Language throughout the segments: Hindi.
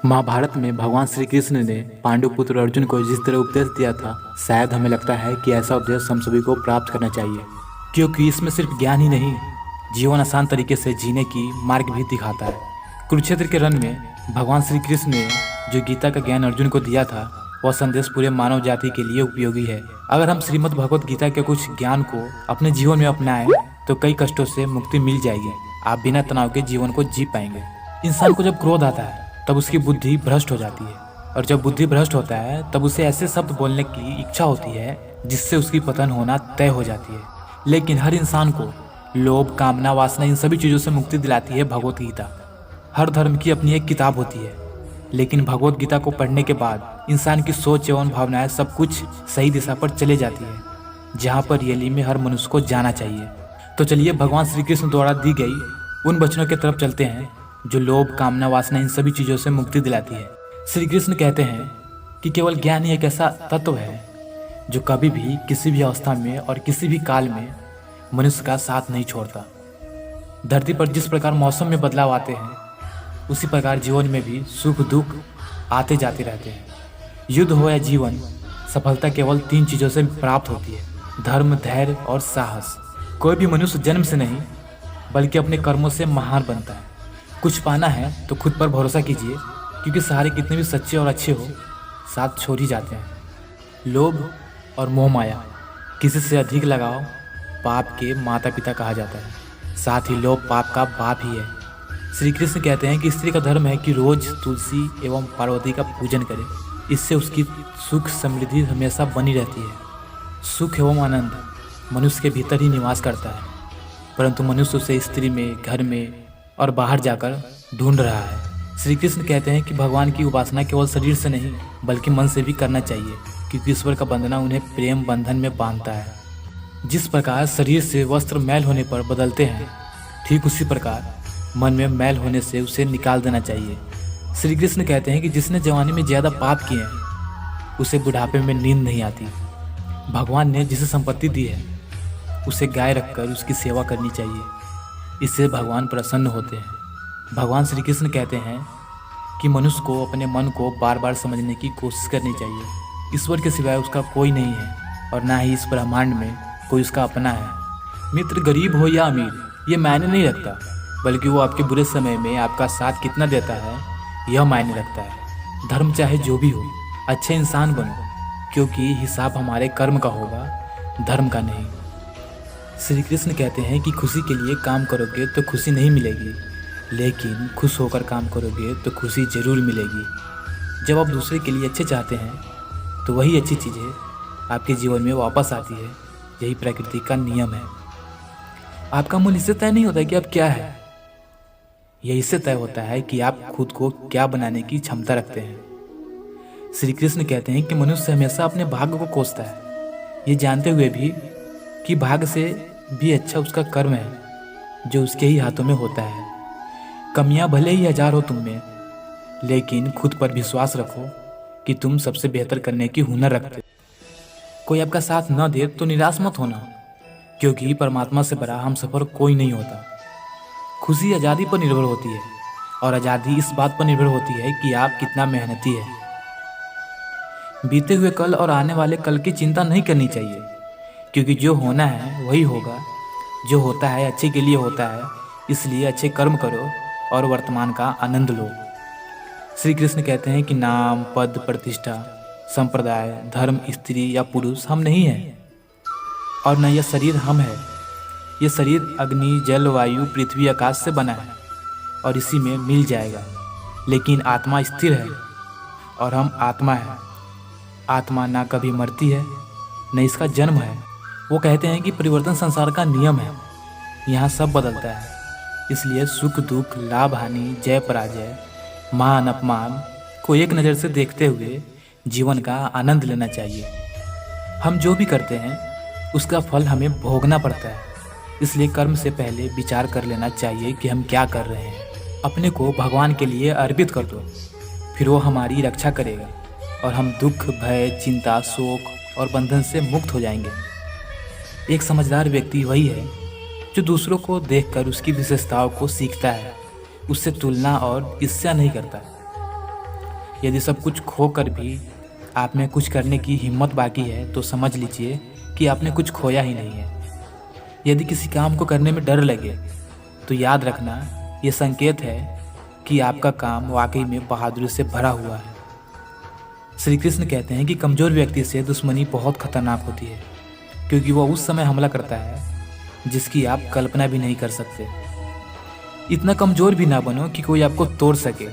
महाभारत में भगवान श्री कृष्ण ने पांडु पुत्र अर्जुन को जिस तरह उपदेश दिया था, शायद हमें लगता है कि ऐसा उपदेश हम सभी को प्राप्त करना चाहिए, क्योंकि इसमें सिर्फ ज्ञान ही नहीं, जीवन आसान तरीके से जीने की मार्ग भी दिखाता है। कुरुक्षेत्र के रण में भगवान श्री कृष्ण ने जो गीता का ज्ञान अर्जुन को दिया था, वह संदेश पूरे मानव जाति के लिए उपयोगी है। अगर हम श्रीमद् भगवत गीता के कुछ ज्ञान को अपने जीवन में अपनाएं तो कई कष्टों से मुक्ति मिल जाएगी। आप बिना तनाव के जीवन को जी पाएंगे। इंसान को जब क्रोध आता है तब उसकी बुद्धि भ्रष्ट हो जाती है, और जब बुद्धि भ्रष्ट होता है तब उसे ऐसे शब्द बोलने की इच्छा होती है जिससे उसकी पतन होना तय हो जाती है। लेकिन हर इंसान को लोभ, कामना, वासना, इन सभी चीज़ों से मुक्ति दिलाती है भगवत गीता। हर धर्म की अपनी एक किताब होती है, लेकिन भगवत गीता को पढ़ने के बाद इंसान की सोच एवं भावनाएं सब कुछ सही दिशा पर चले जाती है, जहाँ पर रियली में हर मनुष्य को जाना चाहिए। तो चलिए भगवान श्री कृष्ण द्वारा दी गई उन वचनों की तरफ चलते हैं जो लोभ, कामना, वासना, इन सभी चीज़ों से मुक्ति दिलाती है। श्री कृष्ण कहते हैं कि केवल ज्ञान ही एक ऐसा तत्व है जो कभी भी, किसी भी अवस्था में और किसी भी काल में मनुष्य का साथ नहीं छोड़ता। धरती पर जिस प्रकार मौसम में बदलाव आते हैं, उसी प्रकार जीवन में भी सुख दुख आते जाते रहते हैं। युद्ध हो या जीवन, सफलता केवल 3 चीज़ों से प्राप्त होती है: धर्म, धैर्य और साहस। कोई भी मनुष्य जन्म से नहीं बल्कि अपने कर्मों से महान बनता है। कुछ पाना है तो खुद पर भरोसा कीजिए, क्योंकि सहारे कितने भी सच्चे और अच्छे हो, साथ छोड़ ही जाते हैं। लोभ और मोह माया, किसी से अधिक लगाव पाप के माता पिता कहा जाता है। साथ ही लोभ पाप का बाप ही है। श्री कृष्ण कहते हैं कि स्त्री का धर्म है कि रोज तुलसी एवं पार्वती का पूजन करे, इससे उसकी सुख समृद्धि हमेशा बनी रहती है। सुख एवं आनंद मनुष्य के भीतर ही निवास करता है, परंतु मनुष्य उसे स्त्री में, घर में और बाहर जाकर ढूंढ रहा है। श्री कृष्ण कहते हैं कि भगवान की उपासना केवल शरीर से नहीं बल्कि मन से भी करना चाहिए, क्योंकि ईश्वर का बंधना उन्हें प्रेम बंधन में बांधता है। जिस प्रकार शरीर से वस्त्र मैल होने पर बदलते हैं, ठीक उसी प्रकार मन में मैल होने से उसे निकाल देना चाहिए। श्री कृष्ण कहते हैं कि जिसने जवानी में ज़्यादा पाप किए हैं, उसे बुढ़ापे में नींद नहीं आती। भगवान ने जिसे संपत्ति दी है, उसे गाय रखकर उसकी सेवा करनी चाहिए, इससे भगवान प्रसन्न होते हैं। भगवान श्री कृष्ण कहते हैं कि मनुष्य को अपने मन को बार बार समझने की कोशिश करनी चाहिए। ईश्वर के सिवाय उसका कोई नहीं है, और ना ही इस ब्रह्मांड में कोई उसका अपना है। मित्र गरीब हो या अमीर, ये मायने नहीं रखता, बल्कि वो आपके बुरे समय में आपका साथ कितना देता है, यह मायने रखता है। धर्म चाहे जो भी हो, अच्छे इंसान बनो, क्योंकि हिसाब हमारे कर्म का होगा, धर्म का नहीं। श्री कृष्ण कहते हैं कि खुशी के लिए काम करोगे तो खुशी नहीं मिलेगी, लेकिन खुश होकर काम करोगे तो खुशी जरूर मिलेगी। जब आप दूसरे के लिए अच्छे चाहते हैं तो वही अच्छी चीज़ें आपके जीवन में वापस आती है। यही प्रकृति का नियम है। आपका मूल इससे तय नहीं होता कि आप क्या है, यह इससे तय होता है कि आप खुद को क्या बनाने की क्षमता रखते हैं। श्री कृष्ण कहते हैं कि मनुष्य हमेशा अपने भाग्य को कोसता है, ये जानते हुए भी कि भाग्य से भी अच्छा उसका कर्म है जो उसके ही हाथों में होता है। कमियां भले ही 1000 हो तुम में, लेकिन खुद पर विश्वास रखो कि तुम सबसे बेहतर करने की हुनर रखते हो। कोई आपका साथ न दे तो निराश मत होना, क्योंकि परमात्मा से बड़ा हम सफर कोई नहीं होता। खुशी आज़ादी पर निर्भर होती है, और आज़ादी इस बात पर निर्भर होती है कि आप कितना मेहनती है। बीते हुए कल और आने वाले कल की चिंता नहीं करनी चाहिए, क्योंकि जो होना है वही होगा। जो होता है अच्छे के लिए होता है, इसलिए अच्छे कर्म करो और वर्तमान का आनंद लो। श्री कृष्ण कहते हैं कि नाम, पद, प्रतिष्ठा, संप्रदाय, धर्म, स्त्री या पुरुष हम नहीं हैं, और न यह शरीर हम है। यह शरीर अग्नि, जल, वायु, पृथ्वी, आकाश से बना है और इसी में मिल जाएगा। लेकिन आत्मा स्थिर है और हम आत्मा है। आत्मा ना कभी मरती है, न इसका जन्म है। वो कहते हैं कि परिवर्तन संसार का नियम है, यहाँ सब बदलता है। इसलिए सुख दुख, लाभ हानि, जय पराजय, मान अपमान को एक नज़र से देखते हुए जीवन का आनंद लेना चाहिए। हम जो भी करते हैं उसका फल हमें भोगना पड़ता है, इसलिए कर्म से पहले विचार कर लेना चाहिए कि हम क्या कर रहे हैं। अपने को भगवान के लिए अर्पित कर दो, फिर वो हमारी रक्षा करेगा और हम दुख, भय, चिंता, शोक और बंधन से मुक्त हो जाएंगे। एक समझदार व्यक्ति वही है जो दूसरों को देखकर उसकी विशेषताओं को सीखता है, उससे तुलना और ईर्ष्या नहीं करता। यदि सब कुछ खो कर भी आप में कुछ करने की हिम्मत बाकी है तो समझ लीजिए कि आपने कुछ खोया ही नहीं है। यदि किसी काम को करने में डर लगे तो याद रखना ये संकेत है कि आपका काम वाकई में बहादुरी से भरा हुआ है। श्री कृष्ण कहते हैं कि कमज़ोर व्यक्ति से दुश्मनी बहुत खतरनाक होती है, क्योंकि वो उस समय हमला करता है जिसकी आप कल्पना भी नहीं कर सकते। इतना कमज़ोर भी ना बनो कि कोई आपको तोड़ सके,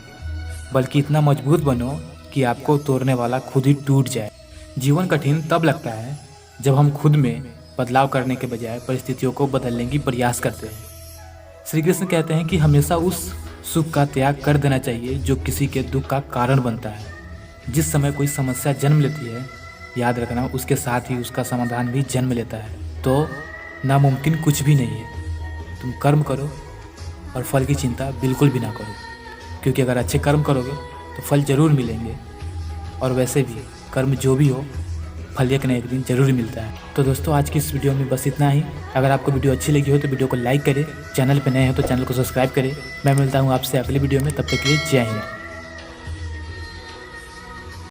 बल्कि इतना मजबूत बनो कि आपको तोड़ने वाला खुद ही टूट जाए। जीवन कठिन तब लगता है जब हम खुद में बदलाव करने के बजाय परिस्थितियों को बदलने की प्रयास करते हैं। श्री कृष्ण कहते हैं कि हमेशा उस सुख का त्याग कर देना चाहिए जो किसी के दुख का कारण बनता है। जिस समय कोई समस्या जन्म लेती है, याद रखना उसके साथ ही उसका समाधान भी जन्म लेता है। तो नामुमकिन कुछ भी नहीं है। तुम कर्म करो और फल की चिंता बिल्कुल भी ना करो, क्योंकि अगर अच्छे कर्म करोगे तो फल ज़रूर मिलेंगे। और वैसे भी कर्म जो भी हो, फल एक न एक दिन ज़रूर मिलता है। तो दोस्तों, आज की इस वीडियो में बस इतना ही। अगर आपको वीडियो अच्छी लगी हो तो वीडियो को लाइक करें, चैनल पर नए हैं तो चैनल को सब्सक्राइब करें। मैं मिलता हूँ आपसे अगले वीडियो में, तब तक के लिए जय हिंद।